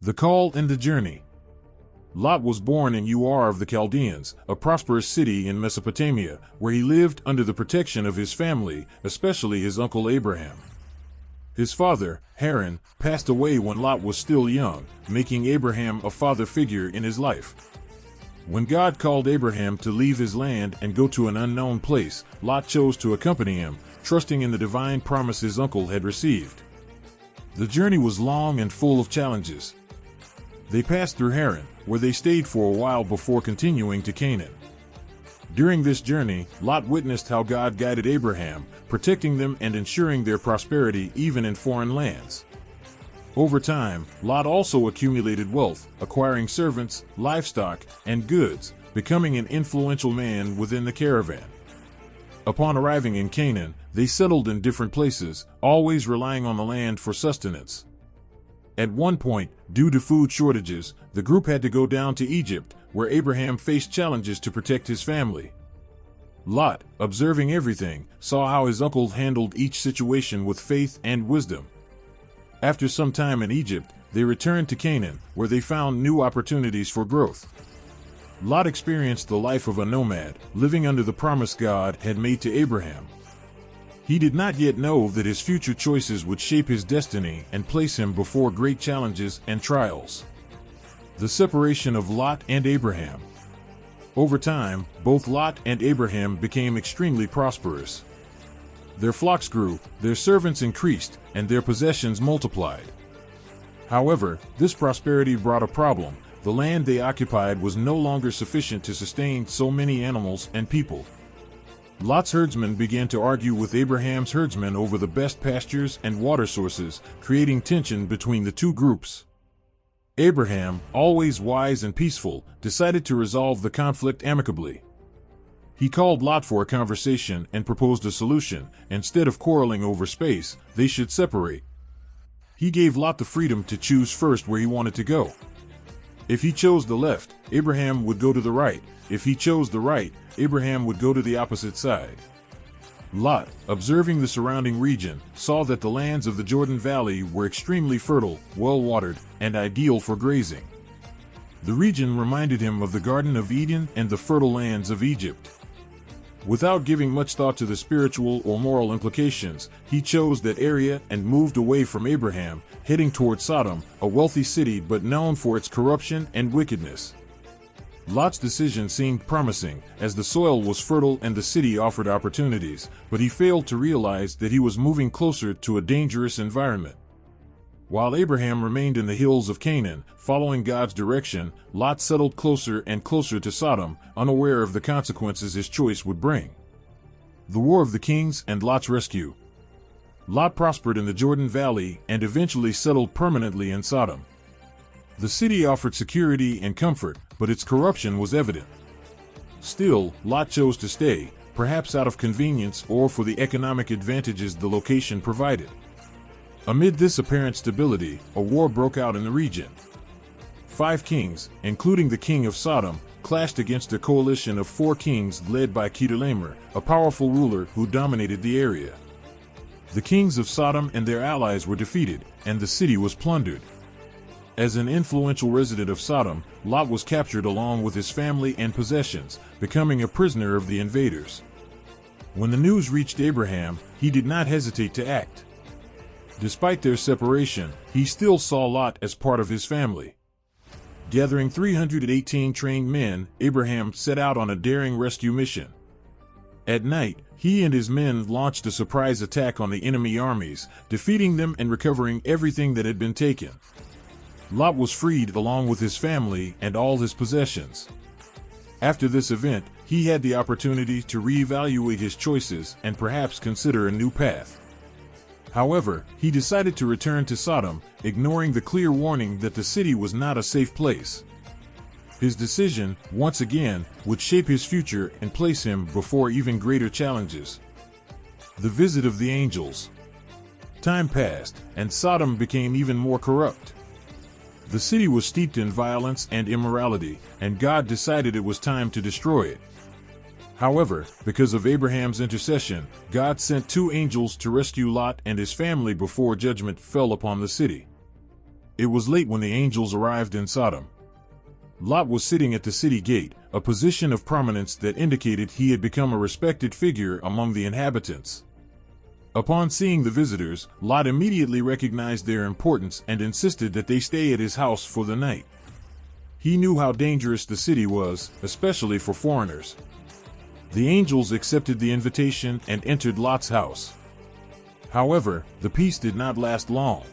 The Call and the Journey. Lot was born in Ur of the Chaldeans, a prosperous city in Mesopotamia, where he lived under the protection of his family, especially his uncle Abraham. His father, Haran, passed away when Lot was still young, making Abraham a father figure in his life. When God called Abraham to leave his land and go to an unknown place, Lot chose to accompany him, trusting in the divine promise his uncle had received. The journey was long and full of challenges. They passed through Haran, where they stayed for a while before continuing to Canaan. During this journey, Lot witnessed how God guided Abraham, protecting them and ensuring their prosperity even in foreign lands. Over time, Lot also accumulated wealth, acquiring servants, livestock, and goods, becoming an influential man within the caravan. Upon arriving in Canaan, they settled in different places, always relying on the land for sustenance. At one point, due to food shortages, the group had to go down to Egypt, where Abraham faced challenges to protect his family. Lot, observing everything, saw how his uncle handled each situation with faith and wisdom. After some time in Egypt, they returned to Canaan, where they found new opportunities for growth. Lot experienced the life of a nomad, living under the promise God had made to Abraham. He did not yet know that his future choices would shape his destiny and place him before great challenges and trials. The separation of Lot and Abraham. Over time, both Lot and Abraham became extremely prosperous. Their flocks grew, their servants increased, and their possessions multiplied. However, this prosperity brought a problem. The land they occupied was no longer sufficient to sustain so many animals and people. Lot's herdsmen began to argue with Abraham's herdsmen over the best pastures and water sources, creating tension between the two groups. Abraham, always wise and peaceful, decided to resolve the conflict amicably. He called Lot for a conversation and proposed a solution. Instead of quarreling over space, they should separate. He gave Lot the freedom to choose first where he wanted to go. If he chose the left, Abraham would go to the right. If he chose the right, Abraham would go to the opposite side. Lot, observing the surrounding region, saw that the lands of the Jordan Valley were extremely fertile, well-watered, and ideal for grazing. The region reminded him of the Garden of Eden and the fertile lands of Egypt. Without giving much thought to the spiritual or moral implications, he chose that area and moved away from Abraham, heading toward Sodom, a wealthy city but known for its corruption and wickedness. Lot's decision seemed promising, as the soil was fertile and the city offered opportunities, but he failed to realize that he was moving closer to a dangerous environment. While Abraham remained in the hills of Canaan, following God's direction, Lot settled closer and closer to Sodom, unaware of the consequences his choice would bring. The War of the Kings and Lot's Rescue. Lot prospered in the Jordan Valley and eventually settled permanently in Sodom. The city offered security and comfort, but its corruption was evident. Still, Lot chose to stay, perhaps out of convenience or for the economic advantages the location provided. Amid this apparent stability, a war broke out in the region. 5 kings, including the king of Sodom, clashed against a coalition of 4 kings led by Chedorlaomer, a powerful ruler who dominated the area. The kings of Sodom and their allies were defeated, and the city was plundered. As an influential resident of Sodom, Lot was captured along with his family and possessions, becoming a prisoner of the invaders. When the news reached Abraham, he did not hesitate to act. Despite their separation, he still saw Lot as part of his family. Gathering 318 trained men, Abraham set out on a daring rescue mission. At night, he and his men launched a surprise attack on the enemy armies, defeating them and recovering everything that had been taken. Lot was freed along with his family and all his possessions. After this event, he had the opportunity to reevaluate his choices and perhaps consider a new path. However, he decided to return to Sodom, ignoring the clear warning that the city was not a safe place. His decision, once again, would shape his future and place him before even greater challenges. The visit of the angels. Time passed, and Sodom became even more corrupt. The city was steeped in violence and immorality, and God decided it was time to destroy it. However, because of Abraham's intercession, God sent 2 angels to rescue Lot and his family before judgment fell upon the city. It was late when the angels arrived in Sodom. Lot was sitting at the city gate, a position of prominence that indicated he had become a respected figure among the inhabitants. Upon seeing the visitors, Lot immediately recognized their importance and insisted that they stay at his house for the night. He knew how dangerous the city was, especially for foreigners. The angels accepted the invitation and entered Lot's house. However, the peace did not last long.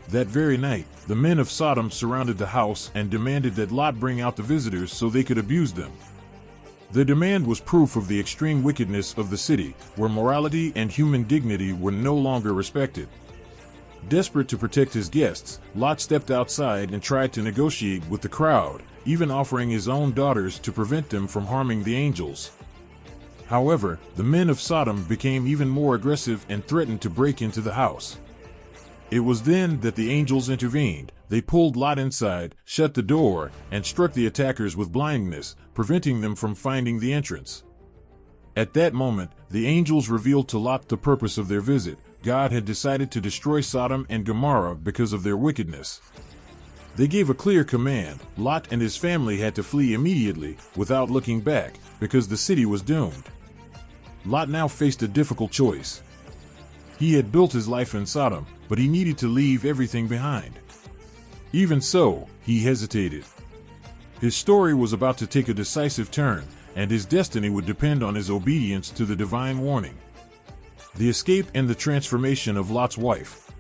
That very night, the men of Sodom surrounded the house and demanded that Lot bring out the visitors so they could abuse them. The demand was proof of the extreme wickedness of the city, where morality and human dignity were no longer respected. Desperate to protect his guests, Lot stepped outside and tried to negotiate with the crowd, even offering his own daughters to prevent them from harming the angels. However, the men of Sodom became even more aggressive and threatened to break into the house. It was then that the angels intervened. They pulled Lot inside, shut the door, and struck the attackers with blindness, preventing them from finding the entrance. At that moment, the angels revealed to Lot the purpose of their visit. God had decided to destroy Sodom and Gomorrah because of their wickedness. They gave a clear command. Lot and his family had to flee immediately, without looking back, because the city was doomed. Lot now faced a difficult choice. He had built his life in Sodom, but he needed to leave everything behind. Even so, he hesitated. His story was about to take a decisive turn, and his destiny would depend on his obedience to the divine warning. The escape and the transformation of Lot's wife.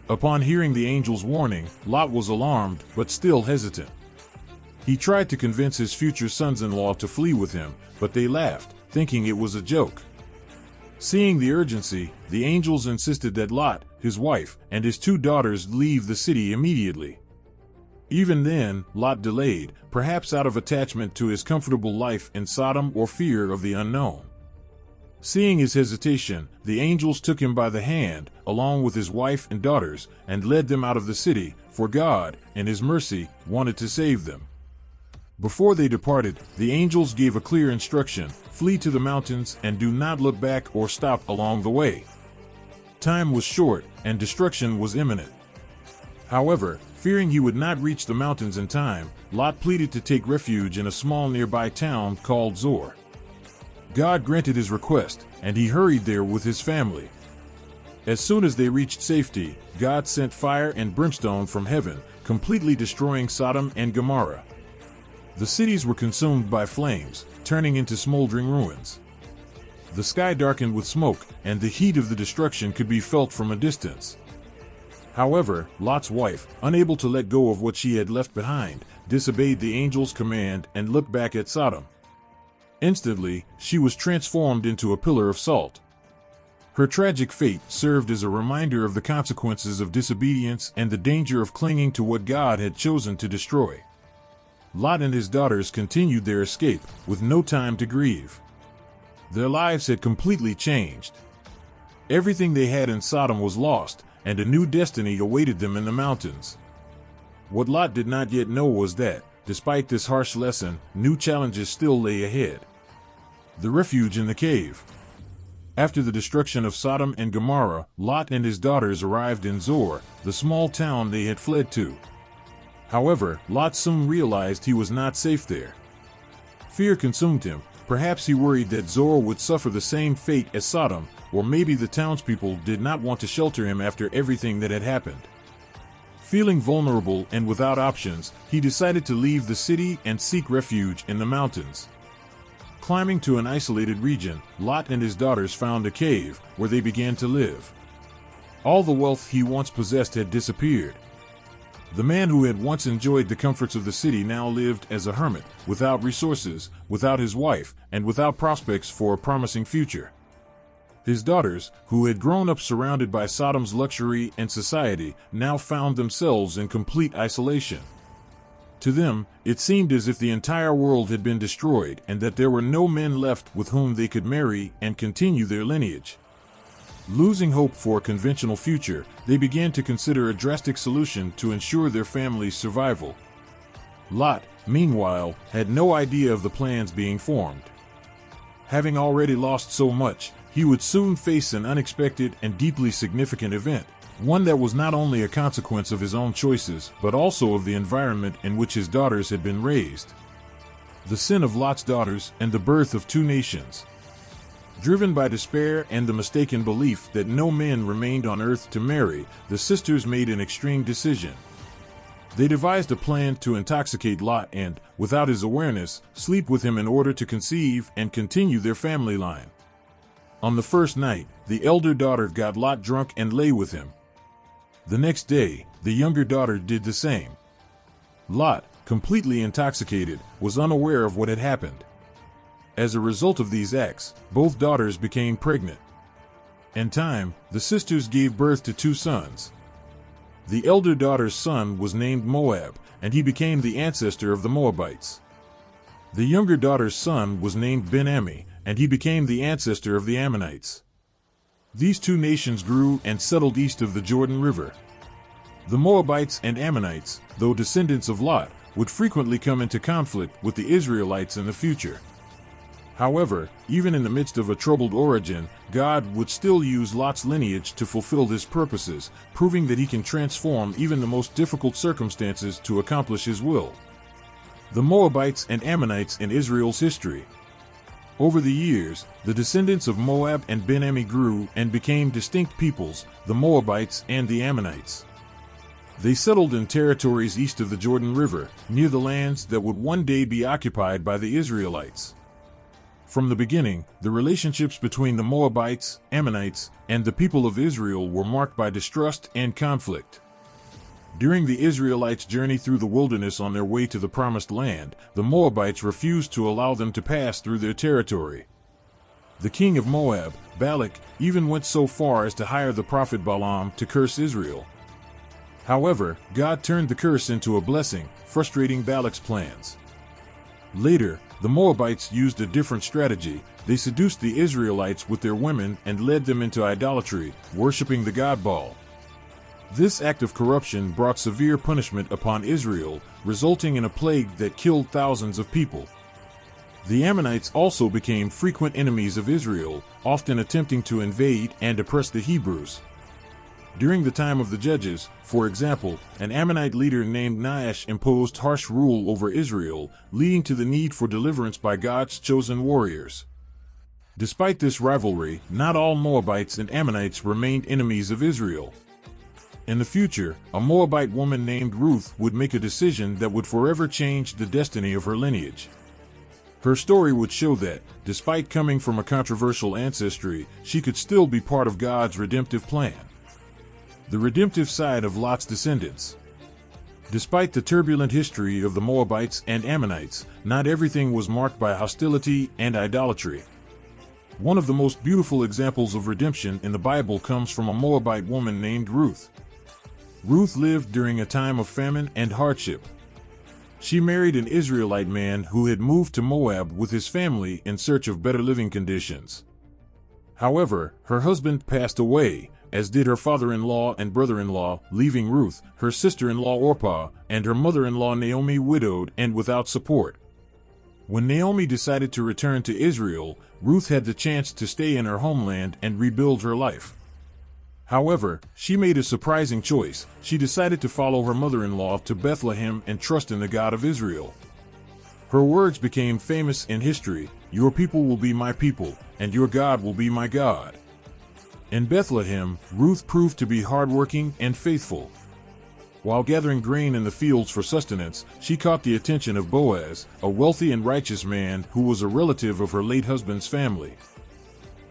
Upon hearing the angel's warning, Lot was alarmed, but still hesitant. He tried to convince his future sons-in-law to flee with him, but they laughed, thinking it was a joke. Seeing the urgency, the angels insisted that Lot, his wife, and his 2 daughters leave the city immediately. Even then, Lot delayed, perhaps out of attachment to his comfortable life in Sodom or fear of the unknown. Seeing his hesitation, the angels took him by the hand, along with his wife and daughters, and led them out of the city, for God, in his mercy, wanted to save them. Before they departed, the angels gave a clear instruction: flee to the mountains and do not look back or stop along the way. Time was short, and destruction was imminent. However, fearing he would not reach the mountains in time, Lot pleaded to take refuge in a small nearby town called Zoar. God granted his request, and he hurried there with his family. As soon as they reached safety, God sent fire and brimstone from heaven, completely destroying Sodom and Gomorrah. The cities were consumed by flames, turning into smoldering ruins. The sky darkened with smoke, and the heat of the destruction could be felt from a distance. However, Lot's wife, unable to let go of what she had left behind, disobeyed the angel's command and looked back at Sodom. Instantly, she was transformed into a pillar of salt. Her tragic fate served as a reminder of the consequences of disobedience and the danger of clinging to what God had chosen to destroy. Lot and his daughters continued their escape, with no time to grieve. Their lives had completely changed. Everything they had in Sodom was lost, and a new destiny awaited them in the mountains. What Lot did not yet know was that, despite this harsh lesson, new challenges still lay ahead. The refuge in the cave. After the destruction of Sodom and Gomorrah, Lot and his daughters arrived in Zoar, the small town they had fled to. However, Lot soon realized he was not safe there. Fear consumed him. Perhaps he worried that Zoar would suffer the same fate as Sodom, or maybe the townspeople did not want to shelter him after everything that had happened. Feeling vulnerable and without options, he decided to leave the city and seek refuge in the mountains. Climbing to an isolated region, Lot and his daughters found a cave, where they began to live. All the wealth he once possessed had disappeared. The man who had once enjoyed the comforts of the city now lived as a hermit, without resources, without his wife, and without prospects for a promising future. His daughters, who had grown up surrounded by Sodom's luxury and society, now found themselves in complete isolation. To them, it seemed as if the entire world had been destroyed and that there were no men left with whom they could marry and continue their lineage. Losing hope for a conventional future, they began to consider a drastic solution to ensure their family's survival. Lot, meanwhile, had no idea of the plans being formed. Having already lost so much, he would soon face an unexpected and deeply significant event, one that was not only a consequence of his own choices, but also of the environment in which his daughters had been raised. The sin of Lot's daughters and the birth of two nations. Driven by despair and the mistaken belief that no men remained on earth to marry, the sisters made an extreme decision. They devised a plan to intoxicate Lot and, without his awareness, sleep with him in order to conceive and continue their family line. On the first night, the elder daughter got Lot drunk and lay with him. The next day, the younger daughter did the same. Lot, completely intoxicated, was unaware of what had happened. As a result of these acts, both daughters became pregnant. In time, the sisters gave birth to two sons. The elder daughter's son was named Moab, and he became the ancestor of the Moabites. The younger daughter's son was named Ben-Ammi, and he became the ancestor of the Ammonites. These two nations grew and settled east of the Jordan River. The Moabites and Ammonites, though descendants of Lot, would frequently come into conflict with the Israelites in the future. However, even in the midst of a troubled origin, God would still use Lot's lineage to fulfill his purposes, proving that he can transform even the most difficult circumstances to accomplish his will. The Moabites and Ammonites in Israel's history. Over the years, the descendants of Moab and Ben-Ammi grew and became distinct peoples, the Moabites and the Ammonites. They settled in territories east of the Jordan River, near the lands that would one day be occupied by the Israelites. From the beginning, the relationships between the Moabites, Ammonites, and the people of Israel were marked by distrust and conflict. During the Israelites' journey through the wilderness on their way to the Promised Land, the Moabites refused to allow them to pass through their territory. The king of Moab, Balak, even went so far as to hire the prophet Balaam to curse Israel. However, God turned the curse into a blessing, frustrating Balak's plans. Later, the Moabites used a different strategy. They seduced the Israelites with their women and led them into idolatry, worshiping the god Baal. This act of corruption brought severe punishment upon Israel, resulting in a plague that killed thousands of people. The Ammonites also became frequent enemies of Israel, often attempting to invade and oppress the Hebrews. During the time of the Judges, for example, an Ammonite leader named Nahash imposed harsh rule over Israel, leading to the need for deliverance by God's chosen warriors. Despite this rivalry, not all Moabites and Ammonites remained enemies of Israel. In the future, a Moabite woman named Ruth would make a decision that would forever change the destiny of her lineage. Her story would show that, despite coming from a controversial ancestry, she could still be part of God's redemptive plan. The redemptive side of Lot's descendants. Despite the turbulent history of the Moabites and Ammonites, not everything was marked by hostility and idolatry. One of the most beautiful examples of redemption in the Bible comes from a Moabite woman named Ruth. Ruth lived during a time of famine and hardship. She married an Israelite man who had moved to Moab with his family in search of better living conditions. However, her husband passed away, as did her father-in-law and brother-in-law, leaving Ruth, her sister-in-law Orpah, and her mother-in-law Naomi widowed and without support. When Naomi decided to return to Israel, Ruth had the chance to stay in her homeland and rebuild her life. However, she made a surprising choice. She decided to follow her mother-in-law to Bethlehem and trust in the God of Israel. Her words became famous in history: "Your people will be my people, and your God will be my God." In Bethlehem, Ruth proved to be hardworking and faithful. While gathering grain in the fields for sustenance, she caught the attention of Boaz, a wealthy and righteous man who was a relative of her late husband's family.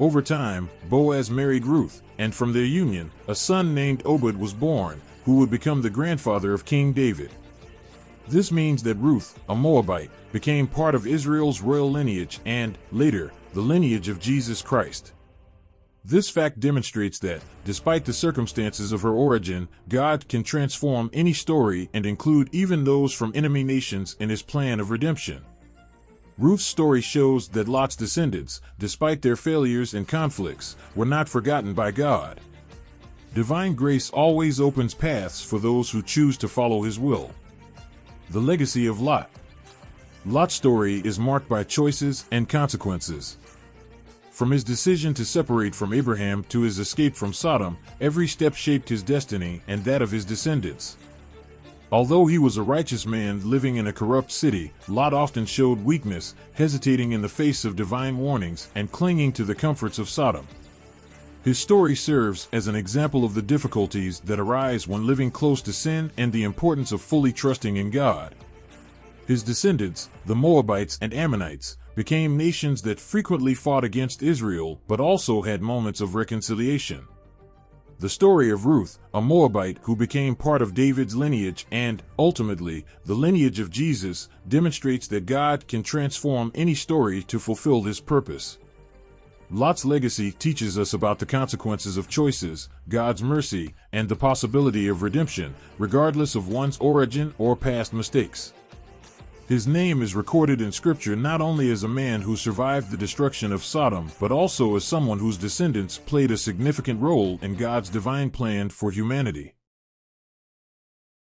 Over time, Boaz married Ruth, and from their union, a son named Obed was born, who would become the grandfather of King David. This means that Ruth, a Moabite, became part of Israel's royal lineage and, later, the lineage of Jesus Christ. This fact demonstrates that, despite the circumstances of her origin, God can transform any story and include even those from enemy nations in his plan of redemption. Ruth's story shows that Lot's descendants, despite their failures and conflicts, were not forgotten by God. Divine grace always opens paths for those who choose to follow his will. The legacy of Lot. Lot's story is marked by choices and consequences. From his decision to separate from Abraham to his escape from Sodom, every step shaped his destiny and that of his descendants. Although he was a righteous man living in a corrupt city, Lot often showed weakness, hesitating in the face of divine warnings and clinging to the comforts of Sodom. His story serves as an example of the difficulties that arise when living close to sin and the importance of fully trusting in God. His descendants, the Moabites and Ammonites, became nations that frequently fought against Israel but also had moments of reconciliation. The story of Ruth, a Moabite who became part of David's lineage and, ultimately, the lineage of Jesus, demonstrates that God can transform any story to fulfill his purpose. Lot's legacy teaches us about the consequences of choices, God's mercy, and the possibility of redemption, regardless of one's origin or past mistakes. His name is recorded in Scripture not only as a man who survived the destruction of Sodom, but also as someone whose descendants played a significant role in God's divine plan for humanity.